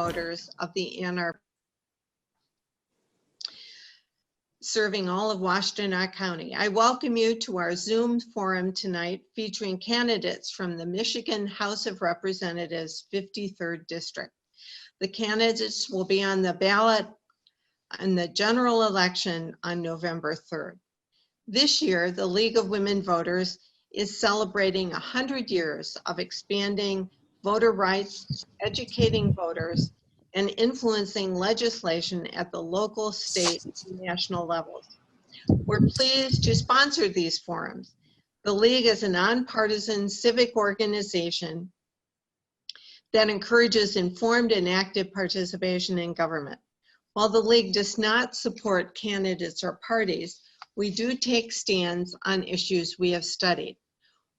voters of the Ann Arbor, serving all of Washtenaw County. I welcome you to our Zoom forum tonight featuring candidates from the Michigan House of Representatives 53rd District. The candidates will be on the ballot in the general election on November 3rd. This year, the League of Women Voters is celebrating 100 years of expanding voter rights, educating voters, and influencing legislation at the local, state, and national levels. We're pleased to sponsor these forums. The League is a nonpartisan civic organization that encourages informed and active participation in government. While the League does not support candidates or parties, we do take stands on issues we have studied.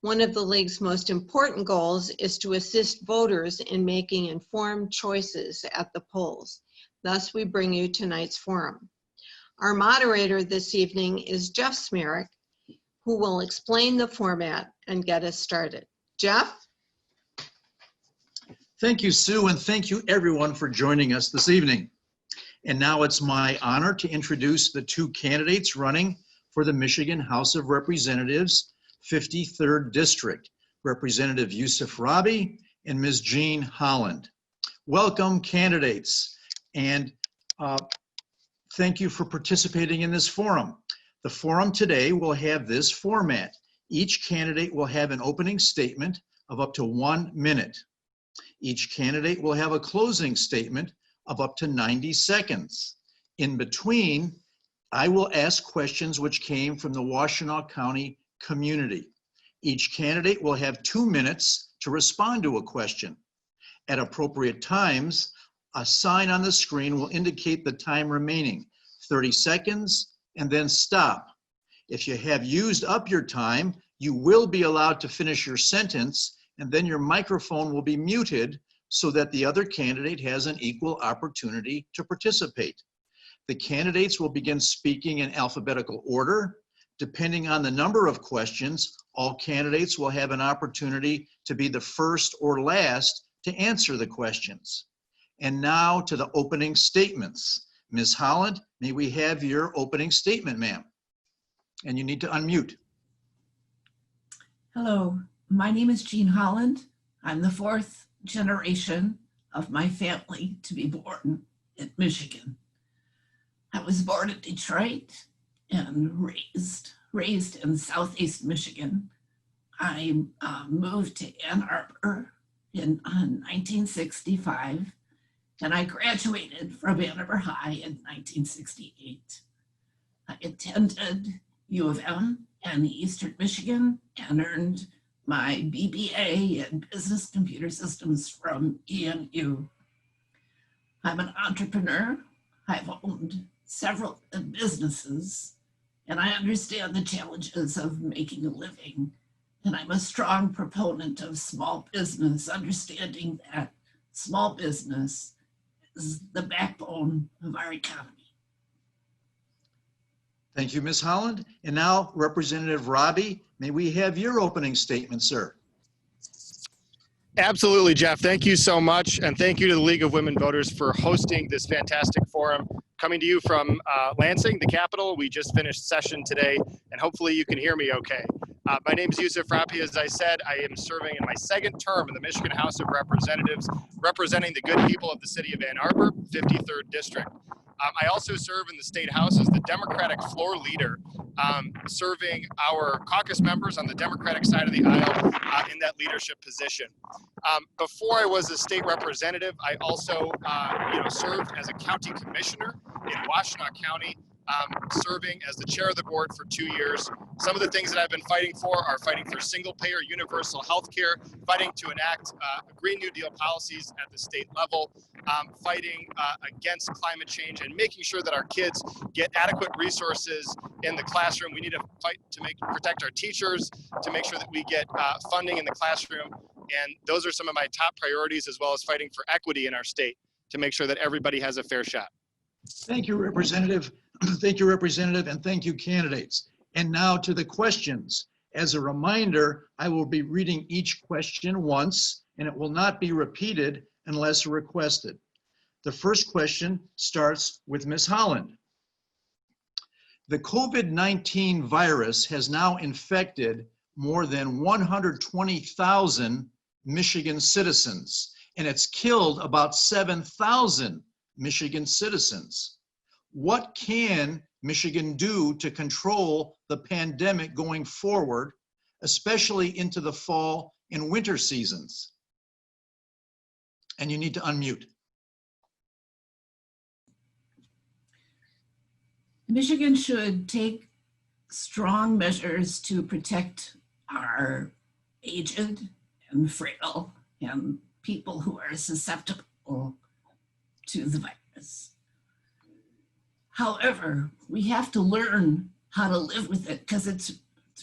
One of the League's most important goals is to assist voters in making informed choices at the polls. Thus, we bring you tonight's forum. Our moderator this evening is Jeff Smerek, who will explain the format and get us started. Jeff? Thank you, Sue, and thank you everyone for joining us this evening. And now it's my honor to introduce the two candidates running for the Michigan House of Representatives 53rd District, Representative Yusuf Rabi and Ms. Jean Holland. Welcome, candidates, and thank you for participating in this forum. The forum today will have this format. Each candidate will have an opening statement of up to 1 minute. Each candidate will have a closing statement of up to 90 seconds. In between, I will ask questions which came from the Washtenaw County community. Each candidate will have 2 minutes to respond to a question. At appropriate times, a sign on the screen will indicate the time remaining, 30 seconds, and then stop. If you have used up your time, you will be allowed to finish your sentence, and then your microphone will be muted so that the other candidate has an equal opportunity to participate. The candidates will begin speaking in alphabetical order. Depending on the number of questions, all candidates will have an opportunity to be the first or last to answer the questions. And now to the opening statements. Ms. Holland, may we have your opening statement, ma'am? And you need to unmute. Hello, my name is Jean Holland. I'm the 4th generation of my family to be born in Michigan. I was born in Detroit and raised in Southeast Michigan. I moved to Ann Arbor in 1965, and I graduated from Ann Arbor High in 1968. I attended U of M and Eastern Michigan and earned my BBA in Business Computer Systems from EMU. I'm an entrepreneur. I've owned several businesses, and I understand the challenges of making a living. And I'm a strong proponent of small business, understanding that small business is the backbone of our economy. Thank you, Ms. Holland. And now, Representative Rabi, may we have your opening statement, sir? Absolutely, Jeff. Thank you so much. And thank you to the League of Women Voters for hosting this fantastic forum. Coming to you from Lansing, the capital. We just finished session today, and hopefully you can hear me okay. My name is Yusuf Rabi. As I said, I am serving in my 2nd term in the Michigan House of Representatives, representing the good people of the city of Ann Arbor, 53rd District. I also serve in the State House as the Democratic floor leader, serving our caucus members on the Democratic side of the aisle in that leadership position. Before I was a state representative, I also served as a county commissioner in Washtenaw County, serving as the chair of the board for 2 years. Some of the things that I've been fighting for are fighting for single-payer universal health care, fighting to enact Green New Deal policies at the state level, fighting against climate change, and making sure that our kids get adequate resources in the classroom. We need to fight to protect our teachers, to make sure that we get funding in the classroom. And those are some of my top priorities, as well as fighting for equity in our state to make sure that everybody has a fair shot. Thank you, Representative. Thank you, Representative, and thank you, candidates. And now to the questions. As a reminder, I will be reading each question once, and it will not be repeated unless requested. The first question starts with Ms. Holland. The COVID-19 virus has now infected more than 120,000 Michigan citizens, and it's killed about 7,000 Michigan citizens. What can Michigan do to control the pandemic going forward, especially into the fall and winter seasons? And you need to unmute. Michigan should take strong measures to protect our aged and frail and people who are susceptible to the virus. However, we have to learn how to live with it because it's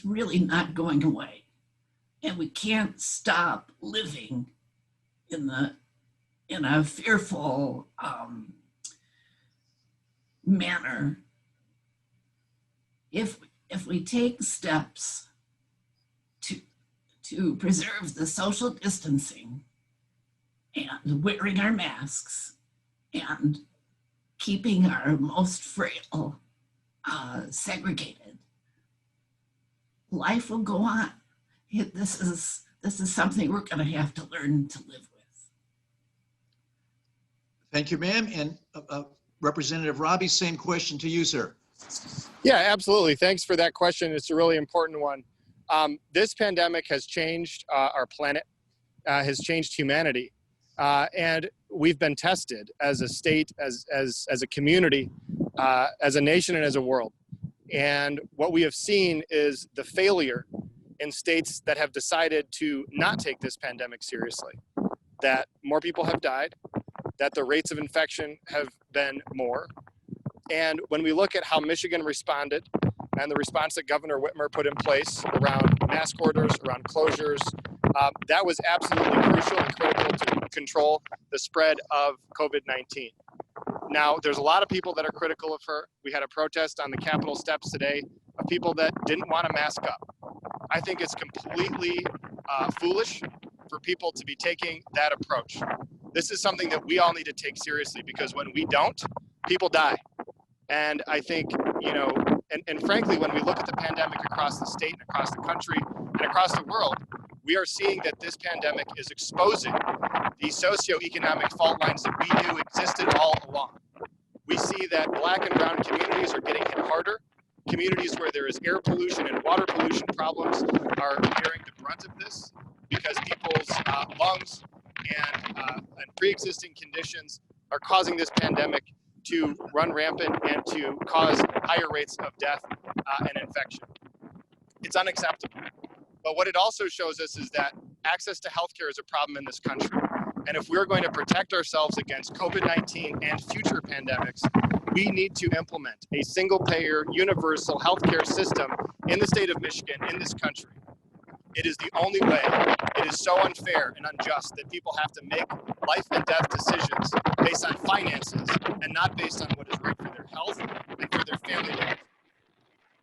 really not going away. And we can't stop living in a fearful manner. If we take steps to preserve the social distancing and wearing our masks and keeping our most frail segregated, life will go on. This is something we're going to have to learn to live with. Thank you, ma'am. And Representative Robbie, same question to you, sir. Yeah, absolutely. Thanks for that question. It's a really important one. This pandemic has changed our planet, has changed humanity, and we've been tested as a state, as a community, as a nation, and as a world. And what we have seen is the failure in states that have decided to not take this pandemic seriously, that more people have died, that the rates of infection have been more. And when we look at how Michigan responded and the response that Governor Whitmer put in place around mask orders, around closures, that was absolutely crucial and critical to control the spread of COVID-19. Now, there's a lot of people that are critical of her. We had a protest on the Capitol steps today of people that didn't want to mask up. I think it's completely foolish for people to be taking that approach. This is something that we all need to take seriously, because when we don't, people die. And I think, you know, and frankly, when we look at the pandemic across the state and across the country and across the world, we are seeing that this pandemic is exposing the socioeconomic fault lines that we knew existed all along. We see that Black and brown communities are getting hit harder. Communities where there is air pollution and water pollution problems are bearing the brunt of this, because people's lungs and pre-existing conditions are causing this pandemic to run rampant and to cause higher rates of death and infection. It's unacceptable. But what it also shows us is that access to healthcare is a problem in this country. And if we're going to protect ourselves against COVID-19 and future pandemics, we need to implement a single-payer, universal healthcare system in the state of Michigan, in this country. It is the only way. It is so unfair and unjust that people have to make life and death decisions based on finances and not based on what is right for their health and for their family life.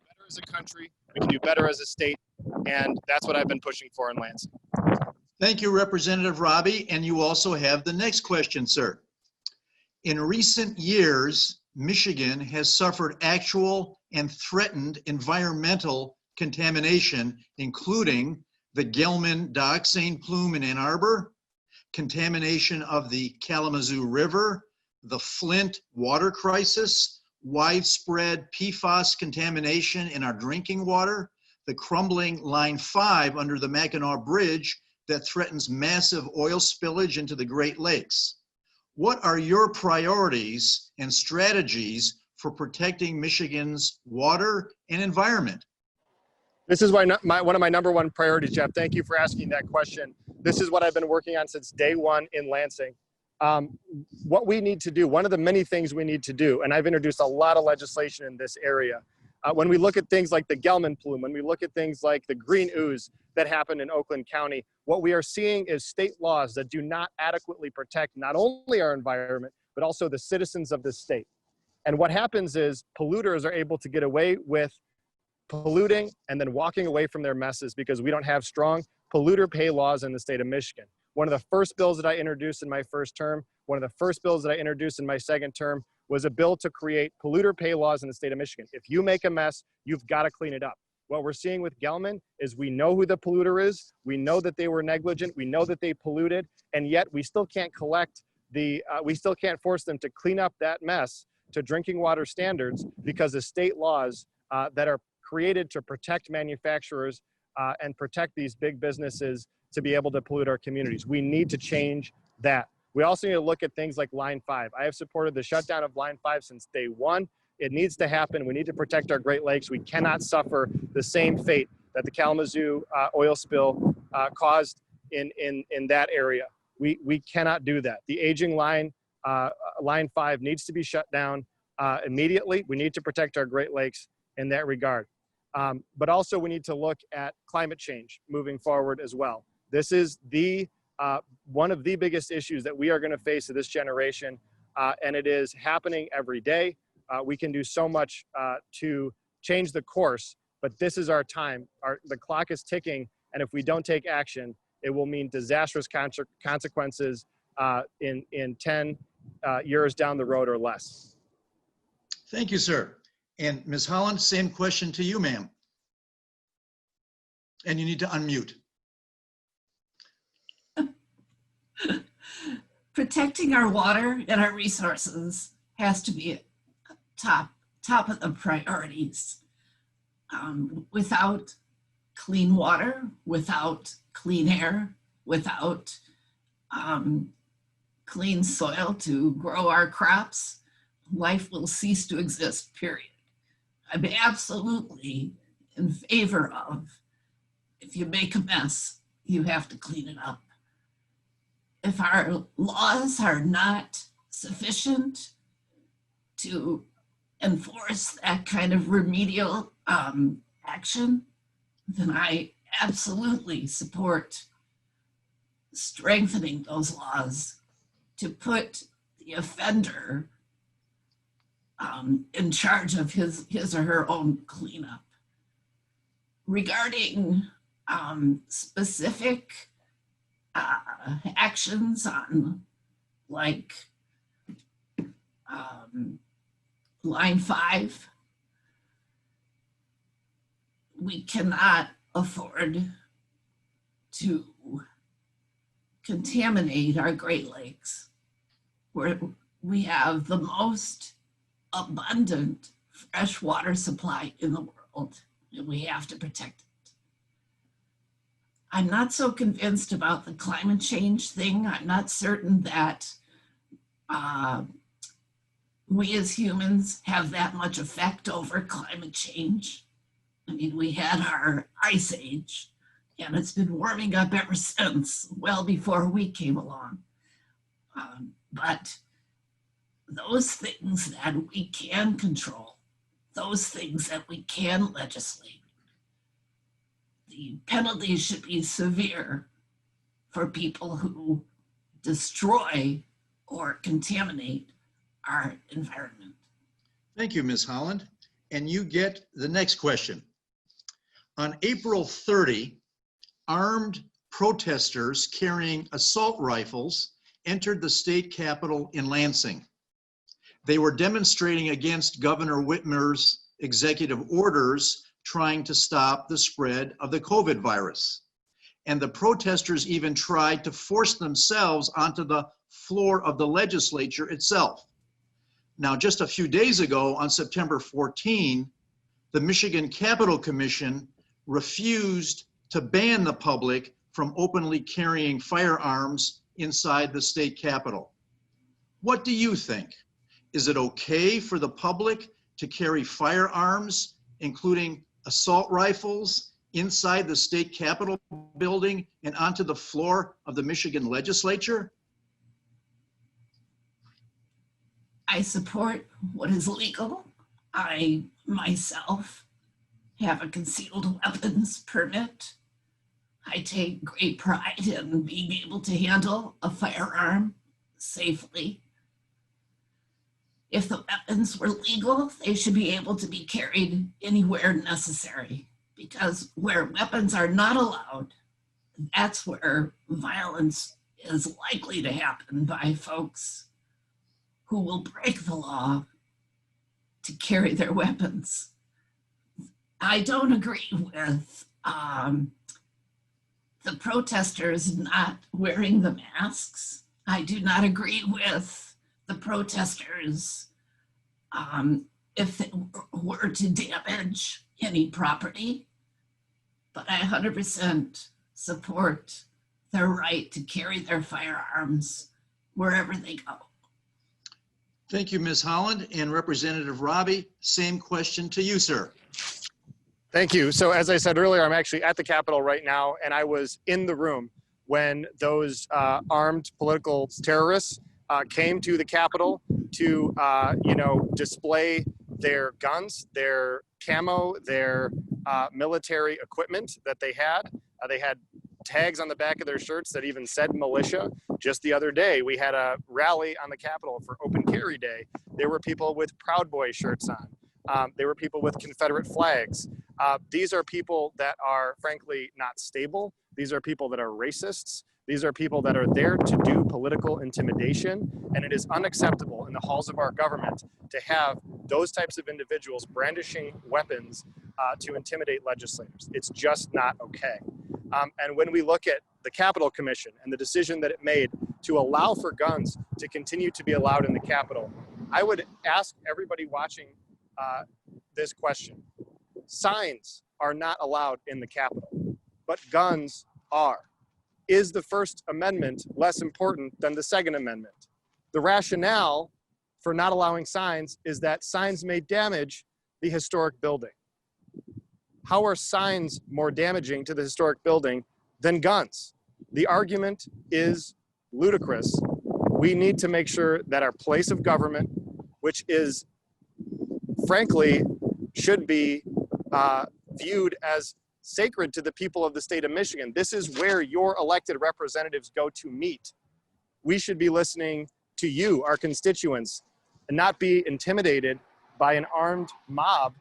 Better as a country, we can do better as a state, and that's what I've been pushing for in Lansing. Thank you, Representative Robbie. And you also have the next question, sir. In recent years, Michigan has suffered actual and threatened environmental contamination, including the Gelman dioxane plume in Ann Arbor, contamination of the Kalamazoo River, the Flint water crisis, widespread PFAS contamination in our drinking water, the crumbling Line 5 under the Mackinac Bridge that threatens massive oil spillage into the Great Lakes. What are your priorities and strategies for protecting Michigan's water and environment? This is one of my number one priorities, Jeff. Thank you for asking that question. This is what I've been working on since day one in Lansing. What we need to do, one of the many things we need to do, and I've introduced a lot of legislation in this area. When we look at things like the Gelman plume, when we look at things like the green ooze that happened in Oakland County, what we are seeing is state laws that do not adequately protect not only our environment, but also the citizens of this state. And what happens is polluters are able to get away with polluting and then walking away from their messes because we don't have strong polluter pay laws in the state of Michigan. One of the first bills that I introduced in my first term, one of the first bills that I introduced in my second term was a bill to create polluter pay laws in the state of Michigan. If you make a mess, you've got to clean it up. What we're seeing with Gelman is we know who the polluter is. We know that they were negligent. We know that they polluted, and yet we still can't we still can't force them to clean up that mess to drinking water standards because of state laws that are created to protect manufacturers and protect these big businesses to be able to pollute our communities. We need to change that. We also need to look at things like Line 5. I have supported the shutdown of Line 5 since day one. It needs to happen. We need to protect our Great Lakes. We cannot suffer the same fate that the Kalamazoo oil spill caused in that area. We cannot do that. The aging line, Line 5 needs to be shut down immediately. We need to protect our Great Lakes in that regard. But also we need to look at climate change moving forward as well. This is one of the biggest issues that we are going to face in this generation, and it is happening every day. We can do so much to change the course, but this is our time. The clock is ticking, and if we don't take action, it will mean disastrous consequences in 10 years down the road or less. Thank you, sir. And Ms. Holland, same question to you, ma'am. And you need to unmute. Protecting our water and our resources has to be top of the priorities. Without clean water, without clean air, without clean soil to grow our crops, life will cease to exist, period. I'm absolutely in favor of, if you make a mess, you have to clean it up. If our laws are not sufficient to enforce that kind of remedial action, then I absolutely support strengthening those laws to put the offender in charge of his or her own cleanup. Regarding specific actions on like Line 5, we cannot afford to contaminate our Great Lakes, where we have the most abundant fresh water supply in the world, and we have to protect it. I'm not so convinced about the climate change thing. I'm not certain that we as humans have that much effect over climate change. I mean, we had our ice age, and it's been warming up ever since, well before we came along. But those things that we can control, those things that we can legislate, the penalties should be severe for people who destroy or contaminate our environment. Thank you, Ms. Holland. And you get the next question. On April 30, armed protesters carrying assault rifles entered the state capitol in Lansing. They were demonstrating against Governor Whitmer's executive orders trying to stop the spread of the COVID virus. And the protesters even tried to force themselves onto the floor of the legislature itself. Now, just a few days ago, on September 14, the Michigan Capitol Commission refused to ban the public from openly carrying firearms inside the state capitol. What do you think? Is it okay for the public to carry firearms, including assault rifles, inside the state capitol building and onto the floor of the Michigan legislature? I support what is legal. I myself have a concealed weapons permit. I take great pride in being able to handle a firearm safely. If the weapons were legal, they should be able to be carried anywhere necessary, because where weapons are not allowed, that's where violence is likely to happen by folks who will break the law to carry their weapons. I don't agree with the protesters not wearing the masks. I do not agree with the protesters if it were to damage any property, but I 100% support their right to carry their firearms wherever they go. Thank you, Ms. Holland. And Representative Robbie, same question to you, sir. Thank you. So as I said earlier, I'm actually at the Capitol right now, and I was in the room when those armed political terrorists came to the Capitol to, display their guns, their camo, their military equipment that they had. They had tags on the back of their shirts that even said militia. Just the other day, we had a rally on the Capitol for Open Carry Day. There were people with Proud Boy shirts on. There were people with Confederate flags. These are people that are frankly not stable. These are people that are racists. These are people that are there to do political intimidation. And it is unacceptable in the halls of our government to have those types of individuals brandishing weapons to intimidate legislators. It's just not okay. And when we look at the Capitol Commission and the decision that it made to allow for guns to continue to be allowed in the Capitol, I would ask everybody watching this question. Signs are not allowed in the Capitol, but guns are. Is the First Amendment less important than the Second Amendment? The rationale for not allowing signs is that signs may damage the historic building. How are signs more damaging to the historic building than guns? The argument is ludicrous. We need to make sure that our place of government, which is frankly should be viewed as sacred to the people of the state of Michigan. This is where your elected representatives go to meet. We should be listening to you, our constituents, and not be intimidated by an armed mob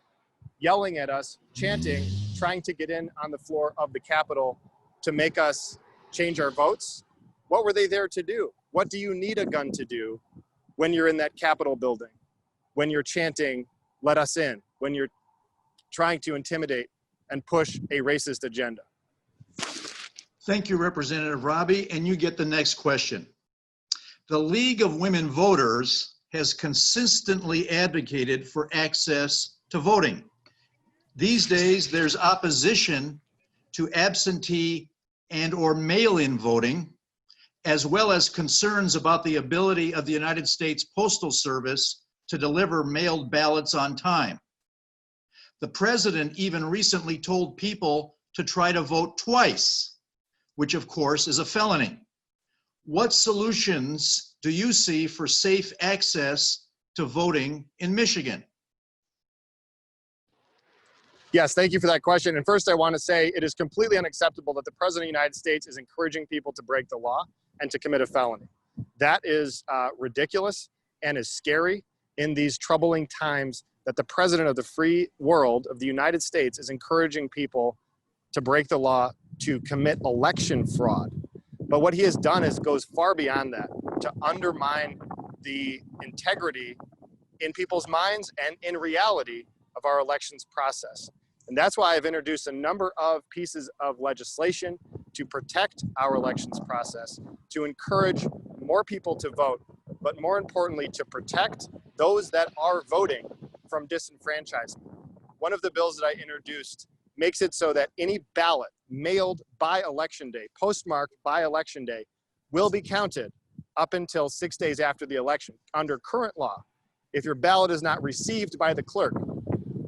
yelling at us, chanting, trying to get in on the floor of the Capitol to make us change our votes. What were they there to do? What do you need a gun to do when you're in that Capitol building? When you're chanting, let us in, when you're trying to intimidate and push a racist agenda. Thank you, Representative Robbie, and you get the next question. The League of Women Voters has consistently advocated for access to voting. These days, there's opposition to absentee and/or mail-in voting, as well as concerns about the ability of the United States Postal Service to deliver mailed ballots on time. The president even recently told people to try to vote twice, which of course is a felony. What solutions do you see for safe access to voting in Michigan? Yes, thank you for that question. And first I want to say it is completely unacceptable that the president of the United States is encouraging people to break the law and to commit a felony. That is ridiculous and is scary in these troubling times that the president of the free world of the United States is encouraging people to break the law to commit election fraud. But what he has done is goes far beyond that to undermine the integrity in people's minds and in reality of our elections process. And that's why I've introduced a number of pieces of legislation to protect our elections process, to encourage more people to vote, but more importantly, to protect those that are voting from disenfranchisement. One of the bills that I introduced makes it so that any ballot mailed by election day, postmarked by election day, will be counted up until 6 days after the election. Under current law, if your ballot is not received by the clerk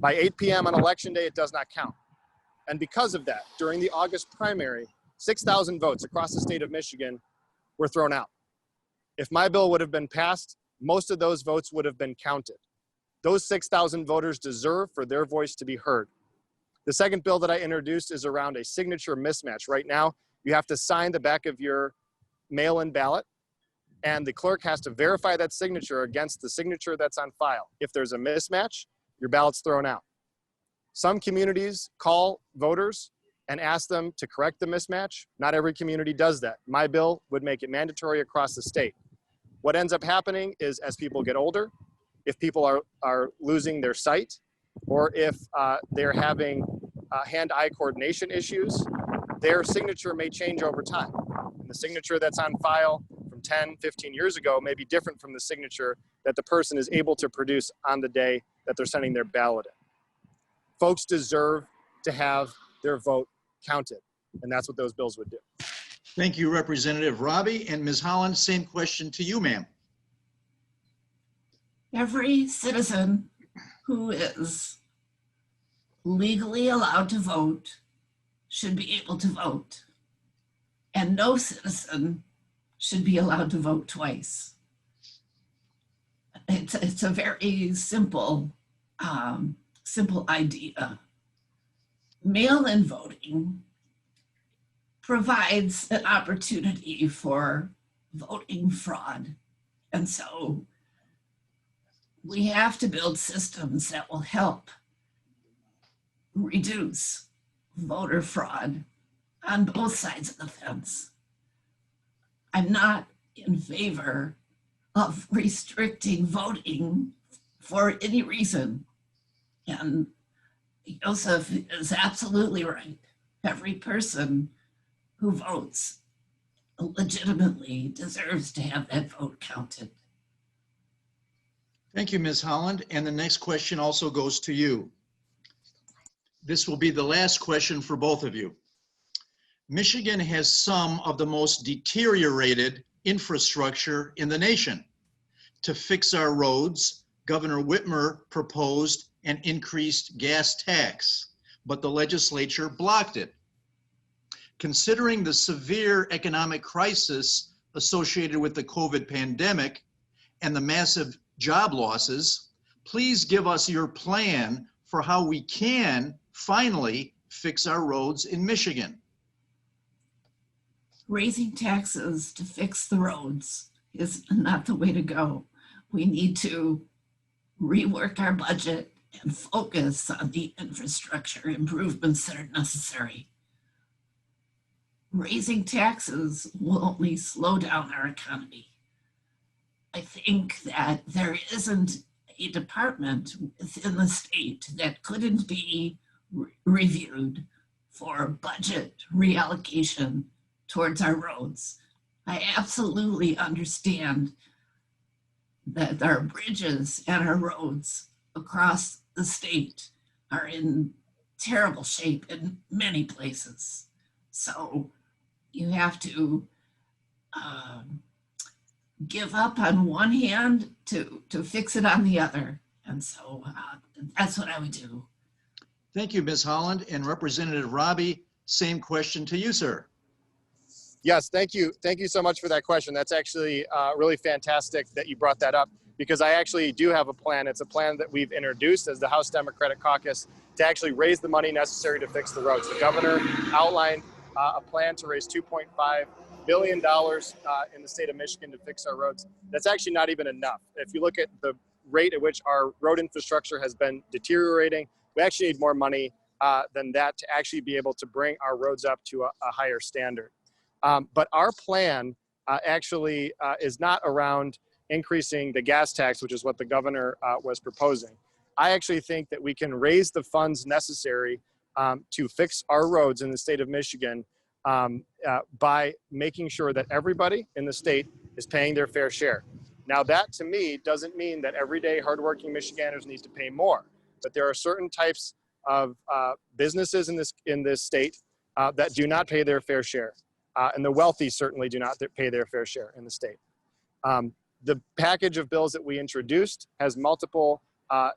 by 8 p.m. on election day, it does not count. And because of that, during the August primary, 6,000 votes across the state of Michigan were thrown out. If my bill would have been passed, most of those votes would have been counted. Those 6,000 voters deserve for their voice to be heard. The second bill that I introduced is around a signature mismatch. Right now, you have to sign the back of your mail-in ballot, and the clerk has to verify that signature against the signature that's on file. If there's a mismatch, your ballot's thrown out. Some communities call voters and ask them to correct the mismatch. Not every community does that. My bill would make it mandatory across the state. What ends up happening is as people get older, if people are losing their sight, or if they're having hand-eye coordination issues, their signature may change over time. And the signature that's on file from 10, 15 years ago may be different from the signature that the person is able to produce on the day that they're sending their ballot in. Folks deserve to have their vote counted, and that's what those bills would do. Thank you, Representative Robbie. And Ms. Holland, same question to you, ma'am. Every citizen who is legally allowed to vote should be able to vote. And no citizen should be allowed to vote twice. It's a very simple idea. Mail-in voting provides an opportunity for voting fraud. And so we have to build systems that will help reduce voter fraud on both sides of the fence. I'm not in favor of restricting voting for any reason. And Joseph is absolutely right. Every person who votes legitimately deserves to have that vote counted. Thank you, Ms. Holland. And the next question also goes to you. This will be the last question for both of you. Michigan has some of the most deteriorated infrastructure in the nation. To fix our roads, Governor Whitmer proposed an increased gas tax, but the legislature blocked it. Considering the severe economic crisis associated with the COVID pandemic and the massive job losses, please give us your plan for how we can finally fix our roads in Michigan. Raising taxes to fix the roads is not the way to go. We need to rework our budget and focus on the infrastructure improvements that are necessary. Raising taxes will only slow down our economy. I think that there isn't a department within the state that couldn't be reviewed for budget reallocation towards our roads. I absolutely understand that our bridges and our roads across the state are in terrible shape in many places. So you have to give up on one hand to fix it on the other. And so that's what I would do. Thank you, Ms. Holland. And Representative Robbie, same question to you, sir. Yes, thank you. Thank you so much for that question. That's actually really fantastic that you brought that up, because I actually do have a plan. It's a plan that we've introduced as the House Democratic Caucus to actually raise the money necessary to fix the roads. The governor outlined a plan to raise $2.5 billion in the state of Michigan to fix our roads. That's actually not even enough. If you look at the rate at which our road infrastructure has been deteriorating, we actually need more money than that to actually be able to bring our roads up to a higher standard. But our plan actually is not around increasing the gas tax, which is what the governor was proposing. I actually think that we can raise the funds necessary to fix our roads in the state of Michigan by making sure that everybody in the state is paying their fair share. Now, that to me doesn't mean that everyday hardworking Michiganders need to pay more, but there are certain types of businesses in this state that do not pay their fair share. And the wealthy certainly do not pay their fair share in the state. The package of bills that we introduced has multiple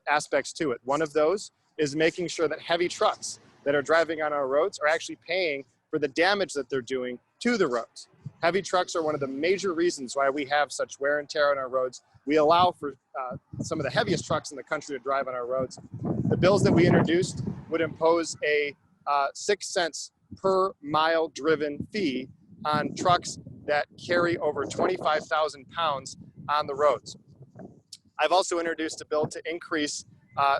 aspects to it. One of those is making sure that heavy trucks that are driving on our roads are actually paying for the damage that they're doing to the roads. Heavy trucks are one of the major reasons why we have such wear and tear on our roads. We allow for some of the heaviest trucks in the country to drive on our roads. The bills that we introduced would impose a 6 cents per mile driven fee on trucks that carry over 25,000 pounds on the roads. I've also introduced a bill to increase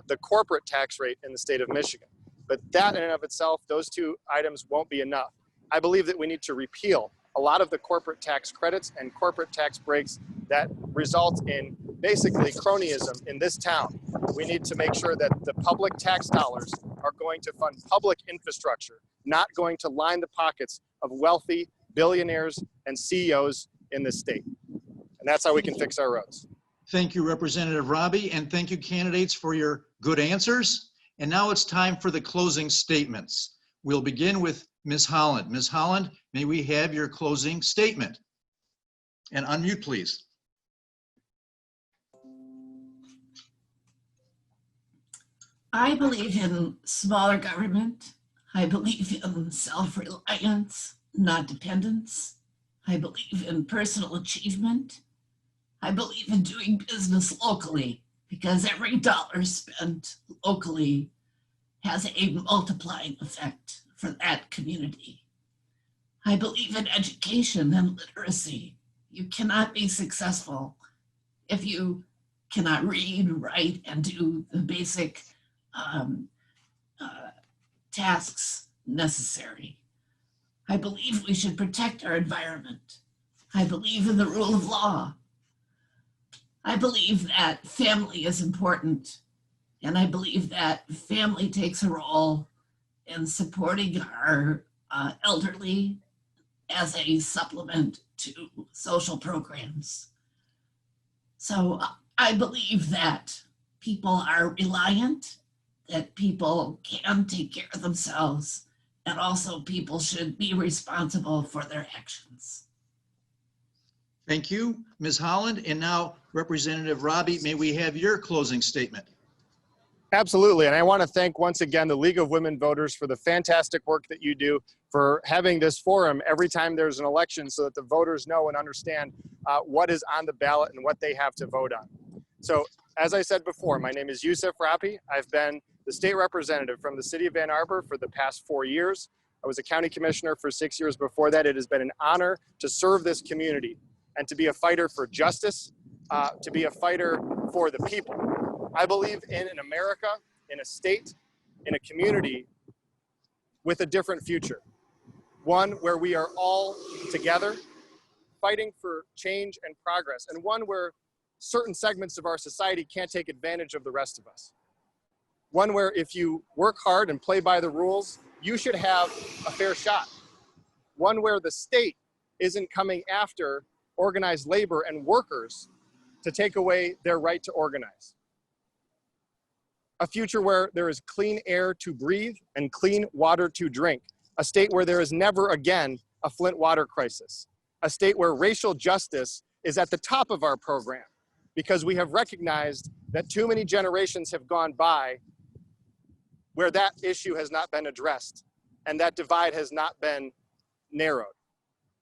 the corporate tax rate in the state of Michigan. But that in and of itself, those two items won't be enough. I believe that we need to repeal a lot of the corporate tax credits and corporate tax breaks that result in basically cronyism in this town. We need to make sure that the public tax dollars are going to fund public infrastructure, not going to line the pockets of wealthy billionaires and CEOs in this state. And that's how we can fix our roads. Thank you, Representative Robbie, and thank you, candidates, for your good answers. And now it's time for the closing statements. We'll begin with Ms. Holland. Ms. Holland, may we have your closing statement? And unmute, please. I believe in smaller government. I believe in self-reliance, not dependence. I believe in personal achievement. I believe in doing business locally, because every dollar spent locally has a multiplying effect for that community. I believe in education and literacy. You cannot be successful if you cannot read, write, and do the basic tasks necessary. I believe we should protect our environment. I believe in the rule of law. I believe that family is important, and I believe that family takes a role in supporting our elderly as a supplement to social programs. So I believe that people are reliant, that people can take care of themselves, and also people should be responsible for their actions. Thank you, Ms. Holland. And now, Representative Robbie, may we have your closing statement? Absolutely. And I want to thank once again the League of Women Voters for the fantastic work that you do, for having this forum every time there's an election so that the voters know and understand what is on the ballot and what they have to vote on. So as I said before, my name is Yusuf Rapi. I've been the state representative from the city of Ann Arbor for the past 4 years. I was a county commissioner for 6 years before that. It has been an honor to serve this community and to be a fighter for justice, to be a fighter for the people. I believe in an America, in a state, in a community with a different future. One where we are all together fighting for change and progress, and one where certain segments of our society can't take advantage of the rest of us. One where if you work hard and play by the rules, you should have a fair shot. One where the state isn't coming after organized labor and workers to take away their right to organize. A future where there is clean air to breathe and clean water to drink. A state where there is never again a Flint water crisis. A state where racial justice is at the top of our program, because we have recognized that too many generations have gone by where that issue has not been addressed and that divide has not been narrowed.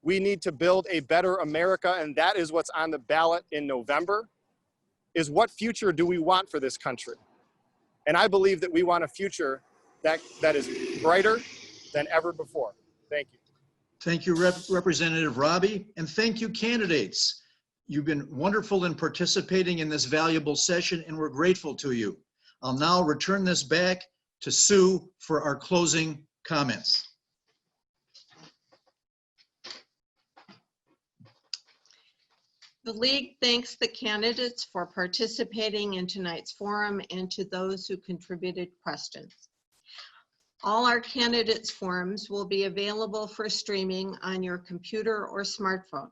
We need to build a better America, and that is what's on the ballot in November, is what future do we want for this country? And I believe that we want a future that is brighter than ever before. Thank you. Thank you, Representative Robbie, and thank you, candidates. You've been wonderful in participating in this valuable session, and we're grateful to you. I'll now return this back to Sue for our closing comments. The League thanks the candidates for participating in tonight's forum and to those who contributed questions. All our candidates' forums will be available for streaming on your computer or smartphone.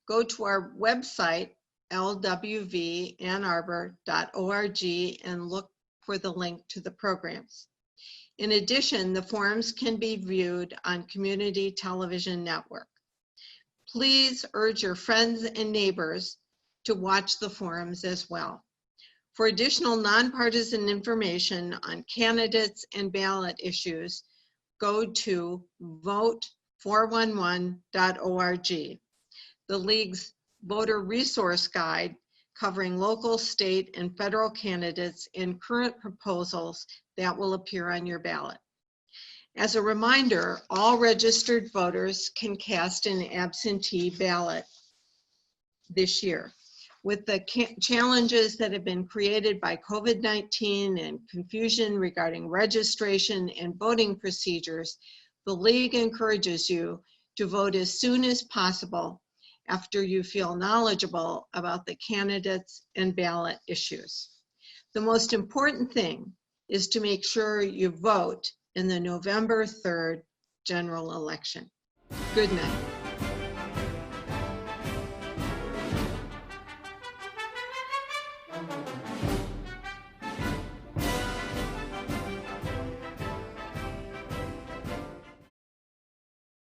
Go to our website, lwvannarbor.org, and look for the link to the programs. In addition, the forums can be viewed on Community Television Network. Please urge your friends and neighbors to watch the forums as well. For additional nonpartisan information on candidates and ballot issues, go to vote411.org. The League's voter resource guide covering local, state, and federal candidates and current proposals that will appear on your ballot. As a reminder, all registered voters can cast an absentee ballot this year. With the challenges that have been created by COVID-19 and confusion regarding registration and voting procedures, the League encourages you to vote as soon as possible after you feel knowledgeable about the candidates and ballot issues. The most important thing is to make sure you vote in the November 3rd general election. Good night.